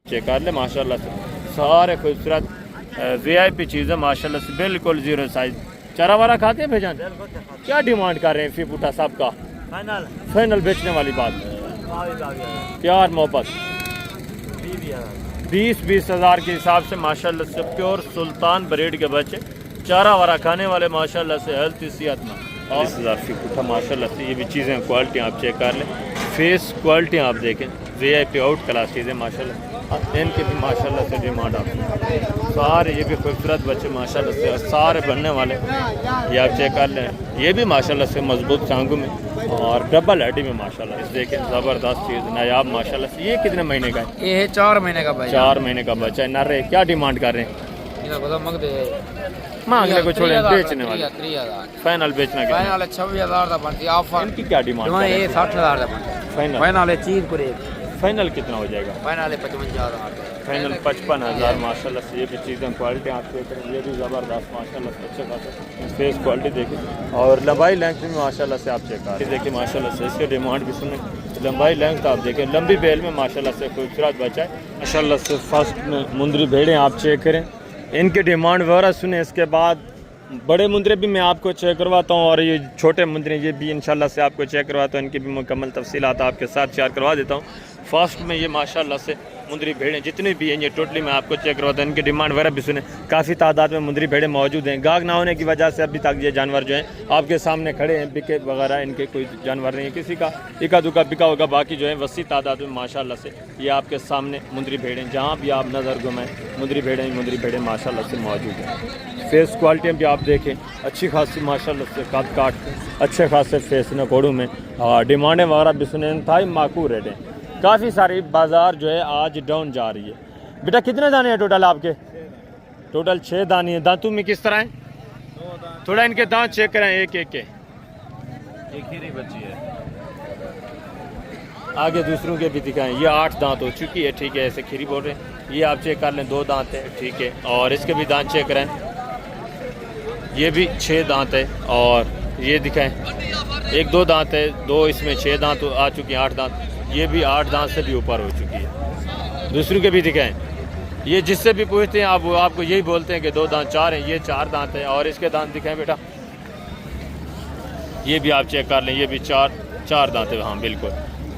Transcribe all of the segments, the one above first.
Check कर ले माशाल्लाह से सारे खूबसूरत VIP चीज़ें माशाल्लाह से बिल्कुल जीरो साइज। चारा वारा खाते हैं भाईजान? क्या डिमांड कर रहे हैं फी बूटा साहब का? फाइनल बेचने वाली बात, प्यार मोहब्बत 20-20 हज़ार के हिसाब से माशाल्लाह से प्योर सुल्तान ब्रीड के बच्चे चारा वारा खाने वाले माशाल्लाह से हेल्थ सेहत में। 20,000 फी बूटा माशाल्लाह से। ये भी चीज़ें क्वालिटी आप चेक कर लें, फेस क्वालिटी आप देखें, VIP आउट क्लास चीज़ें माशाल्लाह। इनके भी माशाल्लाह से डिमांड आप सारे, ये भी खूबसूरत बच्चे माशाल्लाह से सारे बनने वाले। ये आप चेक कर लें, ये भी माशाल्लाह से मजबूत टांगों में और डबल हड्डी में माशाल्लाह। इस देखें ज़बरदस्त चीज़ नायाब माशाल्लाह से। ये कितने महीने का है? ये है 4 महीने का भाई। 4 महीने का बच्चा है। नर है। क्या डिमांड कर रहे हैं? मांगने को छोड़े, बेचने वाले फाइनल बेचना कितना? फाइनल 26,000 का बनती है ऑफर। इनकी क्या डिमांड कर रहे हैं? ये 60,000 का बनती है फाइनल। फाइनल है चीज पूरे। फाइनल कितना हो जाएगा? फाइनल है 55,000। फाइनल 55,000 माशाल्लाह से। ये भी चीज़ें क्वालिटी आप देख रहे हैं, ये भी ज़बरदस्त माशाल्लाह से अच्छे खासा फेस क्वालिटी देखिए और लंबाई लेंथ भी माशाल्लाह से आप चेक कर देखिए माशाल्लाह से। इसके डिमांड भी सुने, लंबाई लेंथ आप देखें, लंबी बेल में माशाल्लाह से खूबसूरत बच्चा है माशाल्लाह से। फर्स्ट में मुंदरी भेड़ें आप चेक करें, इनके डिमांड वगैरह सुने। इसके बाद बड़े मुंदरे भी मैं आपको चेक करवाता हूँ और ये छोटे मुंदरे ये भी इंशाल्लाह से आपको चेक करवाता हूँ। इनकी भी मुकम्मल तफसीलात आपके साथ शेयर करवा देता हूँ। फर्स्ट में ये माशाल्लाह से मुंदरी भेड़ें जितनी भी हैं ये टोटली मैं आपको चेक करवाता हूँ। इनकी डिमांड वगैरह भी सुने, काफ़ी तादाद में मुंदरी भेड़ें मौजूद हैं। गाग ना होने की वजह से अभी तक ये जानवर जो हैं आपके सामने खड़े हैं, बिके वगैरह इनके कोई जानवर नहीं है, किसी का इका दुका बिका होगा। बाकी जो है वसी तादाद में माशाल्लाह से ये आपके सामने मुंदरी भेड़ें, जहाँ भी आप नज़र घुमाएँ मुंदरी भेड़ें माशाल्लाह से मौजूद हैं। फेस क्वालिटी भी आप देखें अच्छी खासी माशाल्लाह से, काट काट अच्छे खासे फेस न कोड़ों में। डिमांडें वगैरह भी सुने, इंतहाई माकूल रेट हैं। काफ़ी सारी बाज़ार जो है आज डाउन जा रही है। बेटा कितने दाने हैं टोटल आपके? टोटल 6 दाने हैं। दांतों में किस तरह हैं? थोड़ा इनके दांत चेक करें, एक एक के। एक ही बची है, आगे दूसरों के भी दिखाएं। ये 8 दांत हो चुकी है, ठीक है, ऐसे खीरी बोल रहे हैं। ये आप चेक कर लें, 2 दांत है, ठीक है। और इसके भी दांत चेक करें, ये भी 6 दांत है। और ये दिखाएं, 1-2 दांत है, 2 इसमें 6 दांत आ चुके हैं, 8 दांत। ये भी 8 दांत से भी ऊपर हो चुकी है। दूसरों के भी दिखाएं, ये जिससे भी पूछते हैं आप वो आपको यही बोलते हैं कि 2 दांत 4 हैं, ये 4 दांत है। और इसके दांत दिखाएं बेटा, ये भी आप चेक कर लें, ये भी 4 दांत है। हाँ बिल्कुल,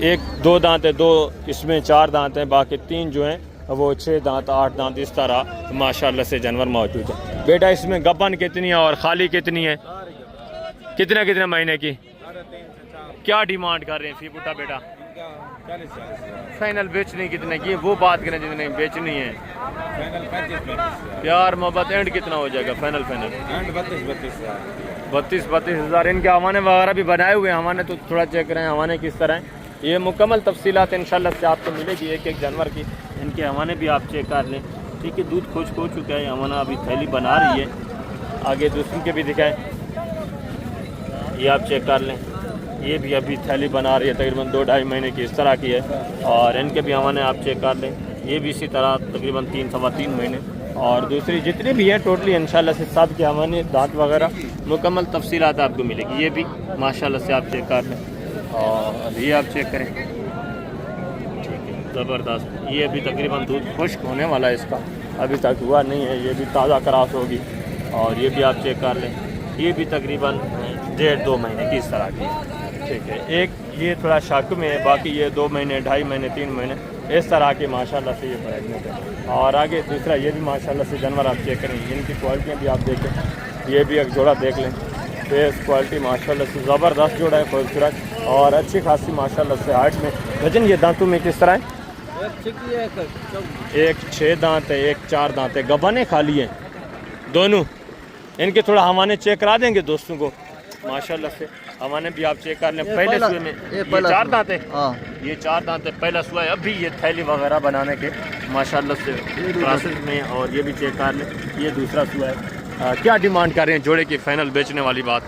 1-2 दांत है, 2 इसमें 4 दांत हैं, बाकी 3 जो हैं वो 6 दांत 8 दांत इस तरह माशाल्लाह से जानवर मौजूद है। बेटा इसमें गबन कितनी है और खाली कितनी है? कितने महीने की? क्या डिमांड कर रहे हैं फी बूटा बेटा? फाइनल बेचनी कितने की? वो बात करें जितने बेचनी है। प्यार मोहब्बत एंड कितना हो जाएगा? फाइनल 32 हज़ार। इनके हवाने वगैरह भी बनाए हुए हैं, हवाने तो थोड़ा चेक करें हवाने किस तरह हैं। ये मुकम्मल तफसीलात इंशाल्लाह से आपको मिलेगी एक एक जानवर की। इनके हवाने भी आप चेक कर लें, ठीक है। दूध खुश्क हो चुका है, हवाना अभी थैली बना रही है। आगे दूसरों के भी दिखाएं, ये आप चेक कर लें, ये भी अभी थैली बना रही है, तकरीबन 2-2.5 महीने की इस तरह की है। और इनके भी हवाने आप चेक कर लें, ये भी इसी तरह तकरीबन 3-3.25 महीने। और दूसरी जितनी भी हैं टोटली इंशाल्लाह से सब के हवाने दांत वगैरह मुकम्मल तफसीलात आपको मिलेगी। ये भी माशाल्लाह से आप चेक कर लें और ये आप चेक करें, ठीक है, ज़बरदस्त। ये अभी तकरीबन दूध खुश्क होने वाला है, इसका अभी तक हुआ नहीं है, ये भी ताज़ा क्रॉस होगी। और ये भी आप चेक कर लें, ये भी तकरीबन 1.5-2 महीने की इस तरह की, ठीक है। एक ये थोड़ा शक में है, बाकी ये 2 महीने 2.5 महीने 3 महीने इस तरह के माशाल्लाह से ये प्रेगनेंट है। और आगे दूसरा ये भी माशाल्लाह से जानवर आप चेक करें, इनकी क्वालिटियाँ भी आप देखें। ये भी एक जोड़ा देख लें, फेस क्वालिटी माशाल्लाह से ज़बरदस्त जोड़ा है, खूबसूरत और अच्छी खासी माशाल्लाह से हाइट में। वजन ये दांतों में किस तरह है? एक 6 दांत है, एक 4 दांत है। गबने खाली हैं दोनों। इनके थोड़ा हवाने चेक करा देंगे दोस्तों को माशाल्लाह से। हवाने भी आप चेक कर लें। पहले सुए में ये 4 दांत है, ये 4 दांत है, पहला सुआ है। अभी ये थैली वगैरह बनाने के माशाल्लाह से प्रोसेस में। और ये भी चेक कर लें, ये दूसरा सुआ है। क्या डिमांड कर रहे हैं जोड़े की? फाइनल बेचने वाली बात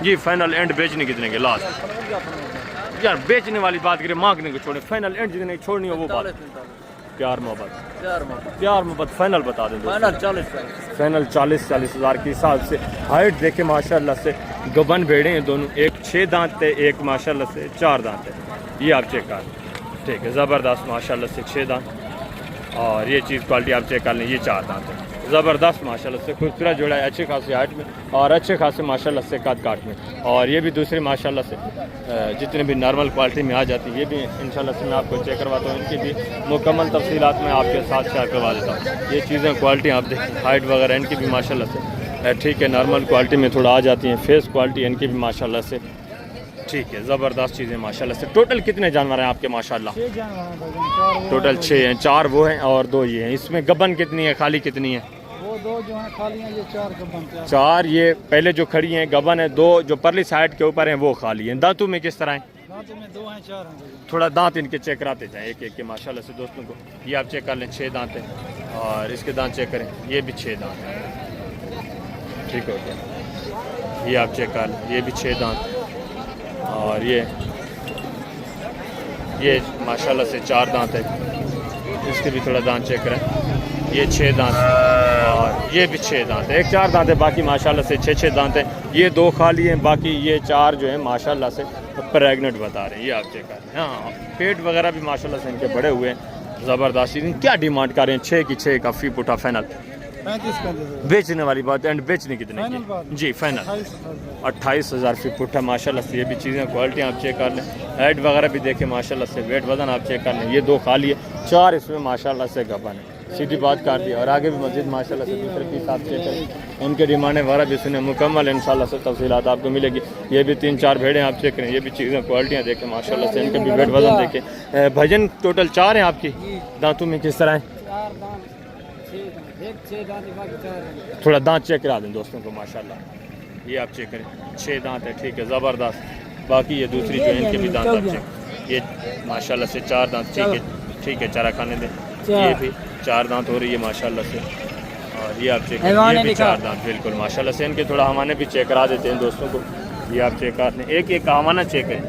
जी, फाइनल एंड बेचने कितने के? लास्ट यार बेचने वाली बात करें, मांगने को छोड़े, फाइनल एंड जितने छोड़नी हो वो बात। प्यार मोहब्बत फाइनल बता दें। फाइनल 40 हज़ार के हिसाब से। हाइट देखे माशाल्लाह से, गबन भेड़े हैं दोनों। एक 6 दांत है, एक माशाल्लाह से 4 दांत है। ये आप चेक कर, ठीक है, ज़बरदस्त माशाल्लाह से 6 दांत। और ये चीज़ क्वालिटी आप चेक कर लें, ये 4 दांत है, ज़बरदस्त माशाल्लाह से खूबसूरत जोड़ा है, अच्छे खासी हाइट में और अच्छे खासे माशाल्लाह से कद काट में। और ये भी दूसरी माशाल्लाह से जितने भी नॉर्मल क्वालिटी में आ जाती है, ये भी इंशाल्लाह से मैं आपको चेक करवाता हूँ, इनकी भी मुकम्मल तफसीलात मैं आपके साथ शेयर करवा देता हूँ। ये चीज़ें क्वालिटी आप देखें, हाइट वगैरह इनकी भी माशाल्लाह से ठीक है, नॉर्मल क्वालिटी में थोड़ा आ जाती हैं। फेस क्वालिटी इनकी भी माशाल्लाह से ठीक है, ज़बरदस्त चीज़ें माशाल्लाह से। टोटल कितने जानवर हैं आपके माशाल्लाह? टोटल 6 हैं, 4 वो हैं और 2 ये हैं। इसमें गबन कितनी है, खाली कितनी है? वो 2 जो हैं खाली हैं, ये 4 गबन 4 ये पहले जो खड़ी हैं गबन है, 2 जो परली साइड के ऊपर हैं वो खाली हैं। दांतों में किस तरह हैं? दांतों में 2 हैं 4 हैं। थोड़ा दांत इनके चेक कराते जाएं एक एक के माशाल्लाह से दोस्तों को। ये आप चेक कर लें, 6 दांत हैं और इसके दांत चेक करें, ये भी 6 दांत हैं, ठीक हो गया। ये आप चेक कर लें, ये भी 6 दांत और ये माशाल्लाह से 4 दांत है, इसके भी थोड़ा दांत चेक करें, ये 6 दांत और ये भी 6 दांत है। एक 4 दांत है, बाकी माशाल्लाह से 6 दांत हैं। ये 2 खाली हैं, बाकी ये 4 जो है माशाल्लाह से प्रेग्नेंट बता रहे हैं। ये आप चेक कर लें। हाँ, पेट वगैरह भी माशाल्लाह से इनके बड़े हुए हैं, ज़बरदस्त। क्या डिमांड कर रहे हैं? 6 की 6 का फी पुठा फाइनल 35 बेचने वाली बात। एंड बेचने कितने की? जी फाइनल 28,000 फी पुट्ठा माशाल्लाह से। ये भी चीज़ें क्वालिटी आप चेक कर लें, हाइट वगैरह भी देखें माशाल्लाह से, वेट वजन आप चेक कर लें। ये 2 खाली है, 4 इसमें माशाल्लाह से गबन है, सीधी बात कर दी। और आगे भी मस्जिद माशाल्लाह से दूसरे पीस आप चेक करें, उनके डिमांड वगैरह भी सुने मुकम्मल इंशाल्लाह से तफसीलात आपको मिलेगी। ये भी 3-4 भेड़ें आप चेक करें, ये भी चीज़ें क्वालिटियाँ देखें माशाल्लाह से, इनके भी वेट वजन देखें। भजन टोटल 4 हैं आपकी, दांतों में किस तरह हैं? थोड़ा दांत चेक करा दें दोस्तों को माशाल्लाह। ये आप चेक करें, 6 दांत है, ठीक है, ज़बरदस्त। बाकी ये दूसरी जो है इनके भी दांत आप चेक, ये माशाल्लाह से 4 दांत, ठीक है, चारा खाने दें। ये भी 4 दांत हो रही है माशाल्लाह से। और ये आप चेक करें, ये भी 4 दांत बिल्कुल माशाल्लाह से। इनके थोड़ा हमारे भी चेक करा देते हैं दोस्तों को। ये आप चेक कर लें, एक एक हमाना चेक है,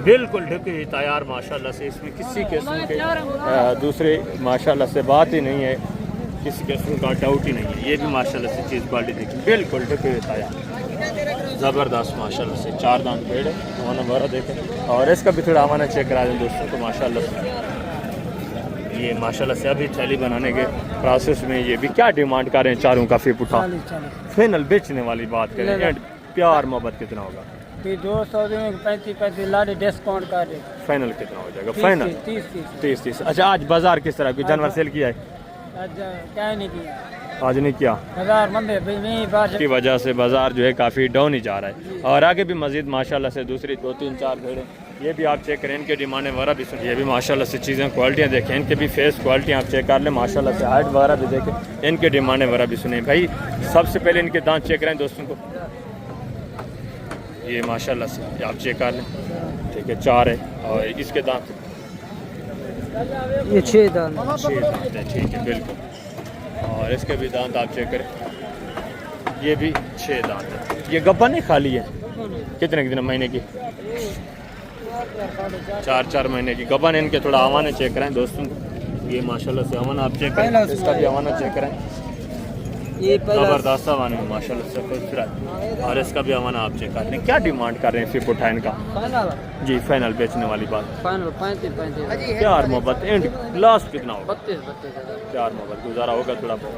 बिल्कुल ढके हुई तैयार माशाल्लाह से। इसमें किसी किस्म के दूसरे माशाल्लाह से बात ही नहीं है, किसी किस्म का डाउट ही नहीं है। ये भी माशाल्लाह से चीज़ क्वालिटी देखिए, बिल्कुल ढके हुए तैयार, ज़बरदस्त माशाल्लाह से। 4 दांत पेड़ है, हमारा बड़ा देखें। और इसका भी थोड़ा हमारा चेक करा दें दोस्तों को माशाल्लाह से। ये माशाल्लाह से अभी थैली बनाने के प्रोसेस में। ये भी क्या डिमांड कर रहे हैं चारों का फी पुठा? फाइनल बेचने वाली बात करें, एंड प्यार मोहब्बत कितना होगा? 235 लाड़ी डिस्काउंट कर दे। फाइनल कितना हो जाएगा? फाइनल 30। अच्छा, आज बाजार किस तरह की जानवर सेल किया है? क्या नहीं किया, आज नहीं किया, बाजार मंदे की वजह से बाजार जो है काफ़ी डाउन ही जा रहा है। और आगे भी मजीद माशाल्लाह से दूसरी 2-3-4 भेड़ें, ये भी आप चेक करें, इनके डिमांड वगैरह भी सुनिए। ये भी माशाल्लाह से चीज़ें क्वालिटियाँ देखें, इनके भी फेस क्वालिटी आप चेक कर लें माशाल्लाह से, हाइट वगैरह भी देखें, इनके डिमांड वगैरह भी सुने। भाई सबसे पहले इनके दांत चेक करें दोस्तों को। ये माशाल्लाह से आप चेक कर लें, ठीक है, 4 है। और इसके दांत ये 6 दांत है, ठीक है, बिल्कुल। और इसके भी दांत आप चेक करें, ये भी 6 दांत है। ये गप्पा नहीं खाली है, कितने महीने की? 4-4 महीने की गबन। इनके थोड़ा हवाना चेक करें दोस्तों को। ये माशाल्लाह से हवाना आप चेक करें, इसका भी हवाना चेक करें, ये ज़बरदस्त हवाना है माशाल्लाह से खूबसूरत। और इसका भी हवाना आप चेक कर लें। क्या डिमांड कर रहे हैं फिर उठा इनका? जी फाइनल बेचने वाली बात, फाइनल 35। प्यार मोहब्बत एंड लास्ट कितना होगा? 32,000 प्यार मोहब्बत गुजारा होगा थोड़ा बहुत?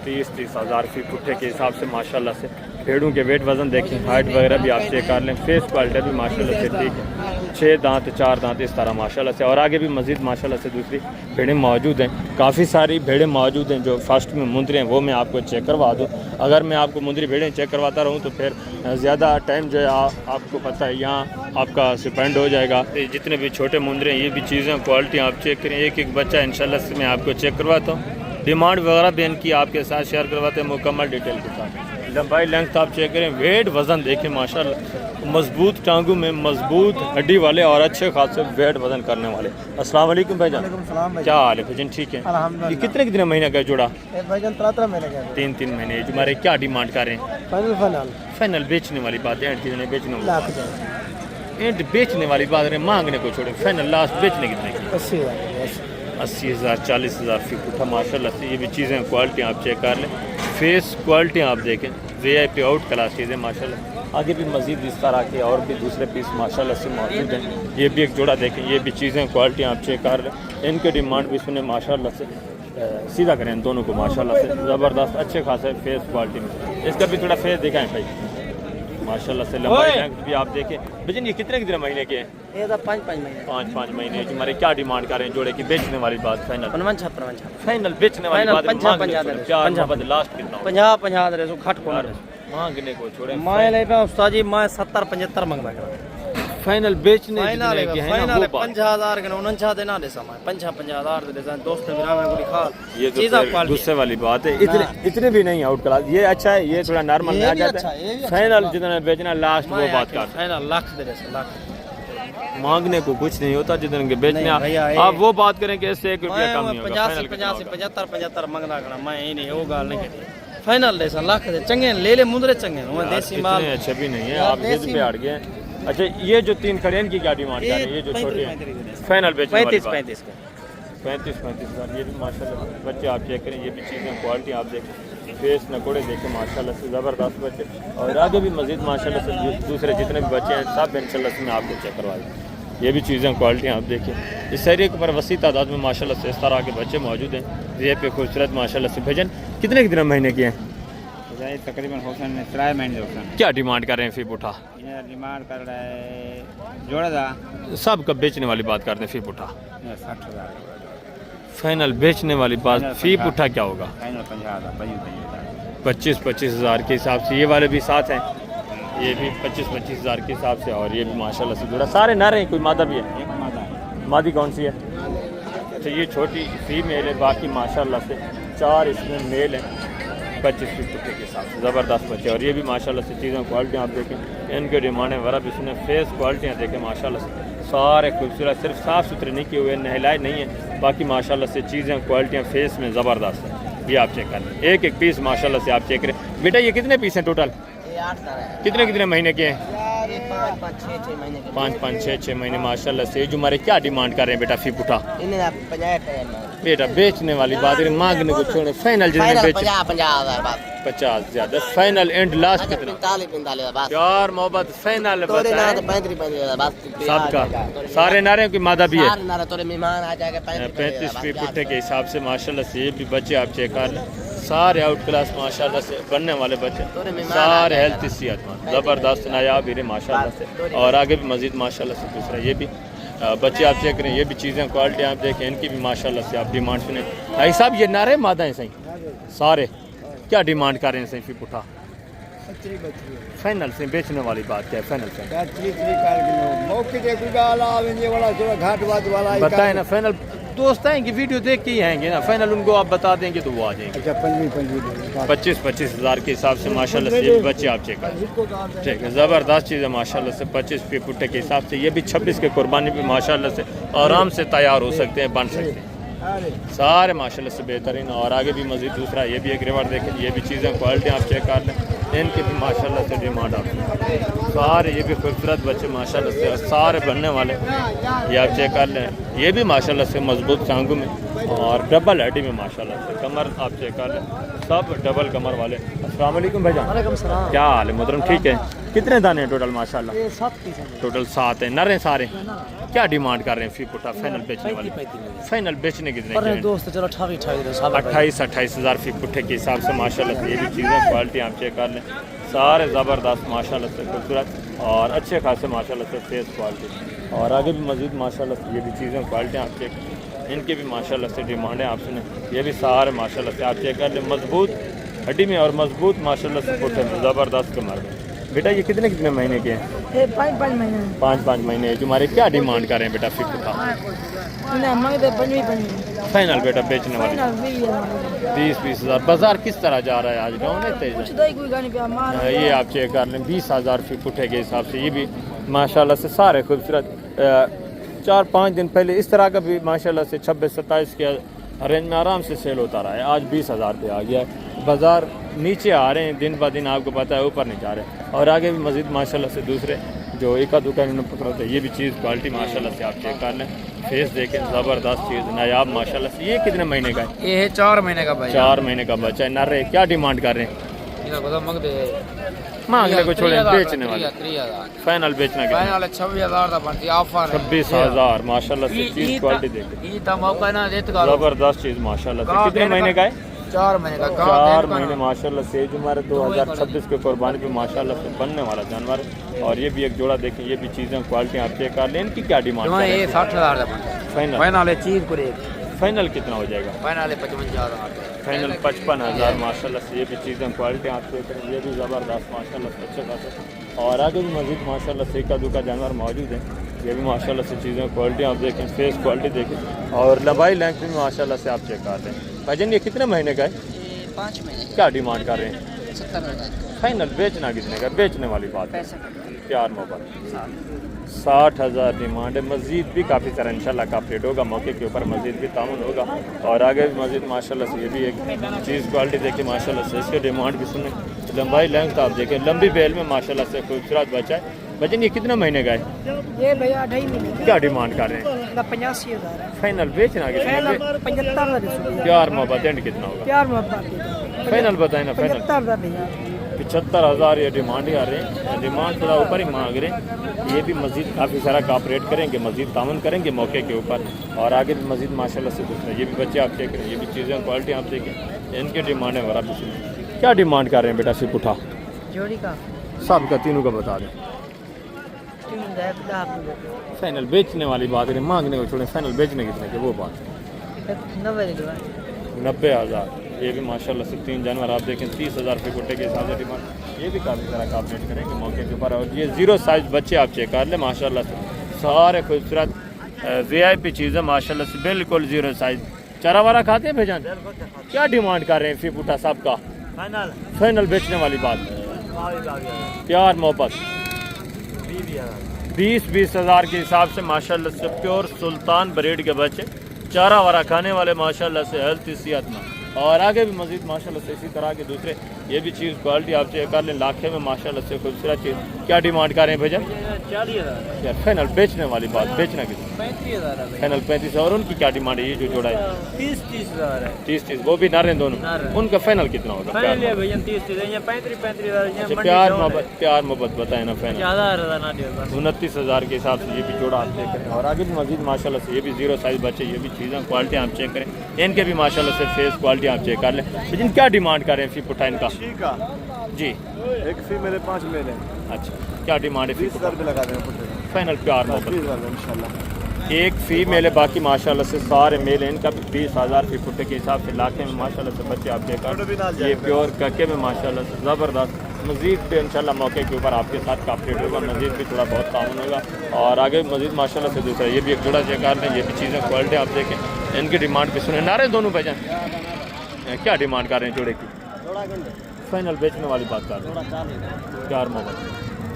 30 हज़ार फी पुट्ठे के हिसाब से माशाल्लाह से। भेड़ों के वेट वज़न देखें, हाइट वगैरह भी आप चेक कर लें, फेस क्वालिटी भी माशाल्लाह से ठीक है। 6 दांत 4 दांत इस तरह माशाल्लाह से। और आगे भी मज़ीद माशाल्लाह से दूसरी भेड़ें मौजूद हैं, काफ़ी सारी भेड़ें मौजूद हैं। जो फर्स्ट में मुंदरी हैं वो मैं आपको चेक करवा दूँ। अगर मैं आपको मुंदरी भेड़ें चेक करवाता रहूँ तो फिर ज़्यादा टाइम जो है आपको पता है यहाँ आपका स्पेंड हो जाएगा। जितने भी छोटे मुंदरे हैं, ये भी चीज़ें क्वालिटी आप चेक करें, एक एक बच्चा इंशाल्लाह से मैं आपको चेक करवाता हूँ। डिमांड वगैरह भी इनकी आपके साथ शेयर करवाते हैं मुकम्मल डिटेल के साथ। लंबाई लेंथ आप चेक करें, वेट वज़न देखें माशाल्लाह, मजबूत टांगों में मजबूत हड्डी वाले और अच्छे खासे वेट वज़न करने वाले। अस्सलाम वालेकुम भाईजान, क्या हाल है भाईजान? ठीक है। ये कितने महीने का जोड़ा? भाईजान 13 महीने का। 3 महीने। तुम्हारे क्या डिमांड कर रहे हैं? फाइनल बेचने वाली बात है, कितने बेचने वाली? बेचने वाली बात है, मांगने को छोड़े, फाइनल लास्ट बेचने कितने की? 80,000 40,000 फी उठा माशाल्लाह से। ये भी चीज़ें क्वालिटी आप चेक कर लें, फेस क्वालिटी आप देखें, VIP आउट क्लास चीज़ें माशाल्लाह। आगे भी मज़ीद इस तरह के और भी दूसरे पीस माशाल्लाह से मौजूद हैं। ये भी एक जोड़ा देखें, ये भी चीज़ें क्वालिटी आप चेक कर रहे हैं। इनके डिमांड भी सुने माशाल्लाह से सीधा करें इन दोनों को माशाल्लाह से ज़बरदस्त अच्छे खासे फेस क्वालिटी में। इसका भी थोड़ा फेस दिखाएं भाई माशाल्लाह से। लंबाई लेंथ भी आप देखें। भजन ये कितने महीने के हैं? ये तो 5 महीने 5 महीने। हमारे क्या डिमांड कर रहे हैं जोड़े की? बेचने वाली बात फाइनल 55 फाइनल बेचने वाली बात 50 लास्ट कितना 50 दे सो खट को मांगने को छोड़े मैं ले पे उस्ताद जी मैं 70 75 मंगवा कर फाइनल बेचने फाइनल जितने के हैं ना फाइनल वो बात। 50000 के 49 देना दे समय 50 दे दे दोस्त ने बिना में को दिखा ये तो चीज़ फिर क्वालिटी गुस्से वाली बात है। इतने भी नहीं आउट क्लास। ये अच्छा है, ये थोड़ा नॉर्मल में आ जाता है। फाइनल जितना बेचना लास्ट वो बात कर फाइनल लाख दे दे लाख मांगने को कुछ नहीं होता जितने के बेचने नहीं भैया, आप वो बात करें कि इससे 1 रुपया कम नहीं होगा। 85 75 मंगना करना मैं ही नहीं वो गाल नहीं करी फाइनल दे लाख दे चंगे ले ले मुंदरे चंगे मैं देसी माल इतने अच्छे भी नहीं है आप जिद पे अड़ गए। अच्छा ये जो 3 खड़े हैं इनकी क्या डिमांड कर रहे हैं? ये जो छोटे हैं फाइनल बेचने वाली 35 35 हज़ार। ये भी माशाल्लाह बच्चे आप चेक करें। ये भी चीज़ें क्वालिटी आप देखें, फेस नकोड़े देखें माशाल्लाह से ज़बरदस्त बच्चे। और आगे भी मज़ीद माशाल्लाह से दूसरे जितने भी बच्चे हैं सब इंशाल्लाह से मैं आपको चेक करवा दूँ। ये भी चीज़ें क्वालिटी आप देखें। इस एरिया पर वसी तादाद में माशाल्लाह से इस तरह के बच्चे मौजूद हैं। ये पे खूबसूरत माशाल्लाह से। भजन कितने कितने महीने के हैं? तकरीबन हुसन 3 महीने हुसन क्या डिमांड कर रहे हैं? फी उठा इन्हें डिमांड कर रहा है जोड़ा था सब कब बेचने वाली बात करते हैं? फी उठा 60,000 फाइनल बेचने वाली बात। फी उठा क्या होगा? फाइनल 50,000 25 हज़ार के हिसाब से। ये वाले भी साथ हैं, ये भी 25 हज़ार के हिसाब से। और ये भी माशाल्लाह से जुड़ा सारे नर हैं, कोई मादा भी है? एक मादा है। मादी कौन सी है? अच्छा ये छोटी फीमेल है, बाकी माशाल्लाह से 4 इसमें मेल हैं। 25 रुपये के हिसाब से ज़बरदस्त बच्चे। और ये भी माशाल्लाह से चीज़ें क्वालिटी आप देखें, इनके डिमांड है वरा भी सुने। फेस क्वालिटियाँ देखें माशाल्लाह से सारे खूबसूरत, सिर्फ साफ़ सुथरे नहीं किए हुए, नहलाए नहीं है। बाकी माशाल्लाह से चीज़ें क्वालिटियाँ फेस में ज़बरदस्त है। ये आप चेक करें, एक पीस माशाल्लाह से आप चेक करें। बेटा ये कितने पीस हैं टोटल? कितने महीने के हैं? 5 6 महीने माशाल्लाह से। जो हमारे क्या डिमांड कर रहे हैं बेटा? फी उठा बेटा बेचने वाली बात है, मांगने को छोड़े। फाइनल जितने बेच 50 ज़्यादा फाइनल एंड लास्ट कितना? 45 प्यार मोहब्बत फाइनल सबका सारे नारे की मादा भी है। 35 फी पुट्ठे के हिसाब से माशाल्लाह से। ये भी बच्चे आप चेक कर लें, सारे आउट क्लास माशाल्लाह से बनने वाले बच्चे, सारे हेल्थ सेहतमंद ज़बरदस्त नायाब हीरे माशाल्लाह से। और आगे भी मज़ीद माशाल्लाह से दूसरा ये भी बच्चे आप चेक करें। ये भी चीज़ें क्वालिटी आप देखें, इनकी भी माशाल्लाह से आप डिमांड सुने। भाई साहब ये नारे मादा हैं सही सारे, क्या डिमांड कर रहे हैं सही? फी पुठा फाइनल से बेचने वाली बात क्या है? फाइनल से बताएं ना। फाइनल दोस्त आएंगे वीडियो देख के ही आएंगे ना। फाइनल उनको आप बता देंगे तो वो आ जाएंगे। 25 हज़ार के हिसाब से माशाल्लाह से। ये भी बच्चे आप चेक करें, ठीक है ज़बरदस्त चीज़ है माशाल्लाह से। 25 फी पुट्ठे के हिसाब से। ये भी 26 के कुर्बानी भी माशाल्लाह से आराम से तैयार हो सकते हैं, बन सकते हैं सारे माशाल्लाह से बेहतरीन। और आगे भी मज़ीद दूसरा ये भी एक रिवार्ड देखें। ये भी चीज़ें क्वालिटी आप चेक कर लें, इनकी भी माशाल्लाह से डिमांड आप सारे। ये भी खूबसूरत बच्चे माशाल्लाह से सारे बनने वाले, ये आप चेक कर लें। ये भी माशाल्लाह से मजबूत टांगों में और डबल हड्डी में माशाल्लाह से। कमर आप चेक कर लें, सब डबल कमर वाले। अस्सलाम वालेकुम भाईजान, वालेकुम सलाम। क्या हाल है मोहतरम? ठीक है। कितने दाने हैं टोटल? माशाल्लाह 7 पीस टोटल 7 हैं। नर हैं सारे। क्या डिमांड कर रहे हैं फी पुट्ठा फाइनल बेचने वाले? फाइनल बेचने कितने के हैं? दोस्त चलो 28 28 हज़ार फी पुट्ठे के हिसाब से माशाल्लाह से। ये भी चीज़ें क्वालिटी आप चेक कर लें, सारे ज़बरदस्त माशाल्लाह से खूबसूरत और अच्छे खासे माशाल्लाह से फेस क्वालिटी। और आगे भी मज़ीद माशाल्लाह से ये भी चीज़ें क्वालिटी आप चेक, इनकी भी माशाल्लाह से डिमांड है आप सुने। ये भी सारे माशाल्लाह से आप चेक कर लें, मजबूत हड्डी में और मजबूत माशाल्लाह से पुट्ठे में ज़बरदस्त कमर में। बेटा ये कितने महीने के हैं? 5 महीने 5 महीने। तुम्हारे क्या डिमांड कर रहे हैं बेटा फी पुट्ठा? फाइनल बेटा बेचने वाले 20 हज़ार। बाजार किस तरह जा रहा है आज? गाँव में तेज ये आप चेक कर लें 20 हज़ार फी पुट्ठे के हिसाब से। ये भी माशाल्लाह से सारे खूबसूरत। 4-5 दिन पहले इस तरह का भी माशाल्लाह से 26-27 के रेंज में आराम से सेल होता रहा है। आज 20 हज़ार पे आ गया है। बाज़ार नीचे आ रहे हैं दिन ब दिन, आपको पता है ऊपर नहीं जा रहे। और आगे भी मज़ीद माशाल्लाह से दूसरे जो एक दुकान इन्होंने पकड़ा। ये भी चीज़ क्वालिटी माशाल्लाह से आप चेक कर लें, फेस देखें ज़बरदस्त चीज़ नायाब माशाल्लाह से। ये कितने महीने का है? ये है 4 महीने का भाई। 4 महीने का बच्चा है। नर है, क्या डिमांड कर रहे हैं? मांगने को छोड़े बेचने वाले 30,000 फाइनल बेचना क्या फाइनल 26,000 का बनती ऑफर 26,000 माशाल्लाह से चीज क्वालिटी देखे ई तो मौका ना देत गालो जबरदस्त चीज माशाल्लाह से कितने महीने का है 4 महीने का 4 महीने माशाल्लाह से जो हमारे 2026 के कुर्बानी पे माशाल्लाह से बनने वाला जानवर है। और ये भी एक जोड़ा देखें, ये भी चीज़ें क्वालिटी आप चेक कर लें, इनकी क्या डिमांड है? ये 60,000 का बनता फाइनल फाइनल है चीज पूरे फाइनल कितना हो जाएगा? फाइनल है 55,000 फाइनल 55,000 माशाल्लाह से। ये भी चीज़ें क्वालिटी आप चेक करें, ये भी ज़बरदस्त माशाल्लाह से अच्छे खासे। और आगे भी मज़ीद माशाल्लाह से एका दुका जानवर मौजूद हैं। ये भी माशाल्लाह से चीज़ें क्वालिटी आप देखें, फेस क्वालिटी देखें और लंबाई लेंथ भी माशाल्लाह से आप चेक कर लें। भाईजान ये कितने महीने का है? 5 महीने क्या डिमांड कर रहे हैं? 70,000 फाइनल बेचना कितने का? बेचने वाली बात है, प्यार मोहब्बत 60,000 डिमांड है। मज़ीद भी काफ़ी सारा इंशाल्लाह का अपडेट होगा, मौके के ऊपर मज़ीद भी ताउन होगा। और आगे भी मज़ीद माशाल्लाह से ये भी एक चीज़ क्वालिटी देखिए माशाल्लाह से, इसके डिमांड भी सुने, लंबाई लेंथ आप देखें, लंबी बेल में माशाल्लाह से खूबसूरत बच्चा है। बचन ये कितना महीने का है? ये भैया 2.5 महीने क्या डिमांड कर रहे हैं? 85,000 है फाइनल बेचना कितने? 75,000 प्यार मोहब्बत एंड कितना होगा? प्यार मोहब्बत फाइनल बताए ना। फाइनल 75,000 भैया 75,000 ये डिमांड ही आ रहे हैं, डिमांड थोड़ा ऊपर ही मांग रहे हैं। ये भी मज़ीद काफ़ी सारा कॉपरेट करेंगे, मज़ीद ताउन करेंगे मौके के ऊपर। और आगे भी मज़ीद माशाल्लाह से दूसरा ये भी बच्चे आप चेक करें, ये भी चीज़ें क्वालिटी आप देखें, इनकी डिमांड है बड़ा भी। क्या डिमांड कर रहे हैं बेटा? सिर्फ उठा जोड़ी का सब का तीनों का बता दें। 3,000 फाइनल बेचने वाली बात करें, मांगने को छोड़ें, फाइनल बेचने कितने के वो बात। 90,000 ये भी माशाल्लाह से 3 जानवर आप देखें, 30,000 रुपये गुट्टे के हिसाब से डिमांड। ये भी काफ़ी सारा कॉपरेट करेंगे मौके के ऊपर। और ये 0 साइज़ बच्चे आप चेक कर लें माशाल्लाह से, सारे खूबसूरत VIP चीज़ें माशाल्लाह से, बिल्कुल 0 साइज़। चारा वारा खाते हैं भाईजान? क्या डिमांड कर रहे हैं फिर बूटा साहब का? फाइनल बेचने वाली बात, प्यार मोहब्बत 20,000 के हिसाब से माशाल्लाह से प्योर सुल्तान ब्रीड के बच्चे, चारा वारा खाने वाले माशाल्लाह से, हेल्थ सेहत में। और आगे भी मज़ीद माशाल्लाह से इसी तरह के दूसरे ये भी चीज़ क्वालिटी आप चेक कर लें, लाखे में माशाल्लाह से खूबसूरत चीज़। क्या डिमांड कर रहे हैं भैया? 40,000 यार फाइनल बेचने वाली बात, बेचना कितना? 35,000 फाइनल 35। और उनकी क्या डिमांड है? ये जो जोड़ा है 30,000 है 30 वो भी नारे दोनों, उनका फाइनल कितना होगा? भैया 30,000 या 35,000 अच्छा, प्यार मोहब्बत बताए ना। फाइनल 29,000 के हिसाब से ये भी जोड़ा आप चेक करें। और आगे भी मज़ीद माशाल्लाह से ये भी 0 साइज़ बच्चे, ये भी चीज़ें क्वालिटी आप चेक करें, इनके भी माशाल्लाह से फेस क्वालिटी आप चेक कर लें। लेकिन क्या डिमांड कर रहे हैं फी पुठा इनका? जी एक फी मेरे 5 मेले। अच्छा, क्या डिमांड है? 20,000 रुपये लगा देना पुठे का। फाइनल प्यार मोहब्बत 20,000 इंशाल्लाह। एक फी मेले, बाकी माशाल्लाह से सारे मेले, इनका भी 20,000 फी फुटे के हिसाब से, लाखे में माशाल्लाह से बच्चे आप चेक कर। ये प्योर कके में माशाल्लाह से ज़बरदस्त। मज़ीद भी इंशाल्लाह मौके के ऊपर आपके साथ कॉपरेट होगा, मज़ीद भी थोड़ा बहुत ताउन होगा। और आगे मज़ीद माशाल्लाह से दूसरा ये भी एक जोड़ा चेक कर लें, ये भी चीज़ें क्वालिटी आप देखें, इनकी डिमांड भी सुने नारे दोनों भाईजान। क्या डिमांड कर रहे हैं जोड़े की? फाइनल बेचने वाली बात कर रहे हैं, प्यार मोहब्बत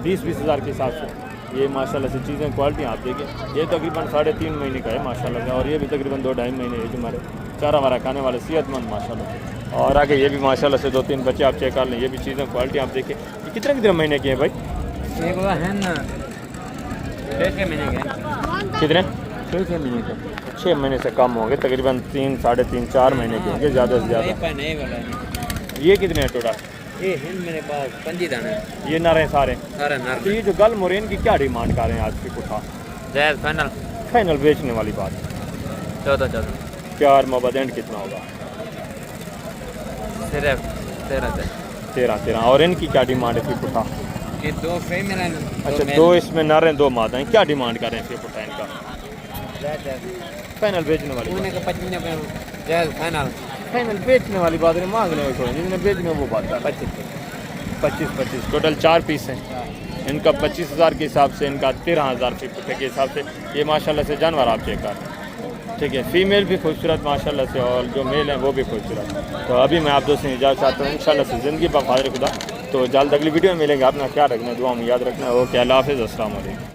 20,000 के हिसाब से। ये माशाल्लाह से चीज़ें क्वालिटी आप देखें, ये तकरीबन 3.5 महीने का है माशाल्लाह से। और ये भी तकरीबन 2-2.5 महीने है, जो हमारे चारा वारा खाने वाले सेहतमंद माशाल्लाह से। और आगे ये भी माशाल्लाह से 2-3 बच्चे आप चेक कर लें, ये भी चीज़ें क्वालिटी आप देखें। ये कितने महीने के हैं भाई? कितने? 6 महीने के। 6 महीने से कम होंगे, तकरीबन 3, 3.5, 4 महीने के होंगे ज़्यादा से ज़्यादा। ये कितने हैं टोटल? ये मेरे पास 25 दाने ये नर हैं सारे? सारे नर। तो ये जो गल मोरेन की क्या डिमांड कर रहे हैं आज की पुठा? जायज़ फाइनल फाइनल बेचने वाली बात 14,000 प्यार मोहब्बत एंड कितना होगा? सिर्फ 13। और इनकी क्या डिमांड है फिर पुठा? ये 2 फीमेल हैं। अच्छा, 2 इसमें नर हैं, 2 मादा हैं। क्या डिमांड कर रहे हैं फिर पुठा इनका? फाइनल बेचने वाली जायज़ फाइनल बेचने वाली बात नहीं, मांगने में छोड़ें, जितने बेचने वो बात है। 25 टोटल 4 पीस हैं। इनका 25,000 के हिसाब से, इनका 13,000 फी पुठे के हिसाब से। ये माशाल्लाह से जानवर आप चेक कर, ठीक है। फीमेल भी खूबसूरत माशाल्लाह से, और जो मेल हैं वो भी खूबसूरत। तो अभी मैं आप दोस्तों से इजाज़त चाहता हूँ इंशाल्लाह से ज़िंदगी बखातिर खुदा। तो जल्द अगली वीडियो में मिलेंगे। अपना ख्याल रखना, दुआ में याद रखना। ओके, अल्लाह हाफ़िज़, अस्सलाम वालेकुम।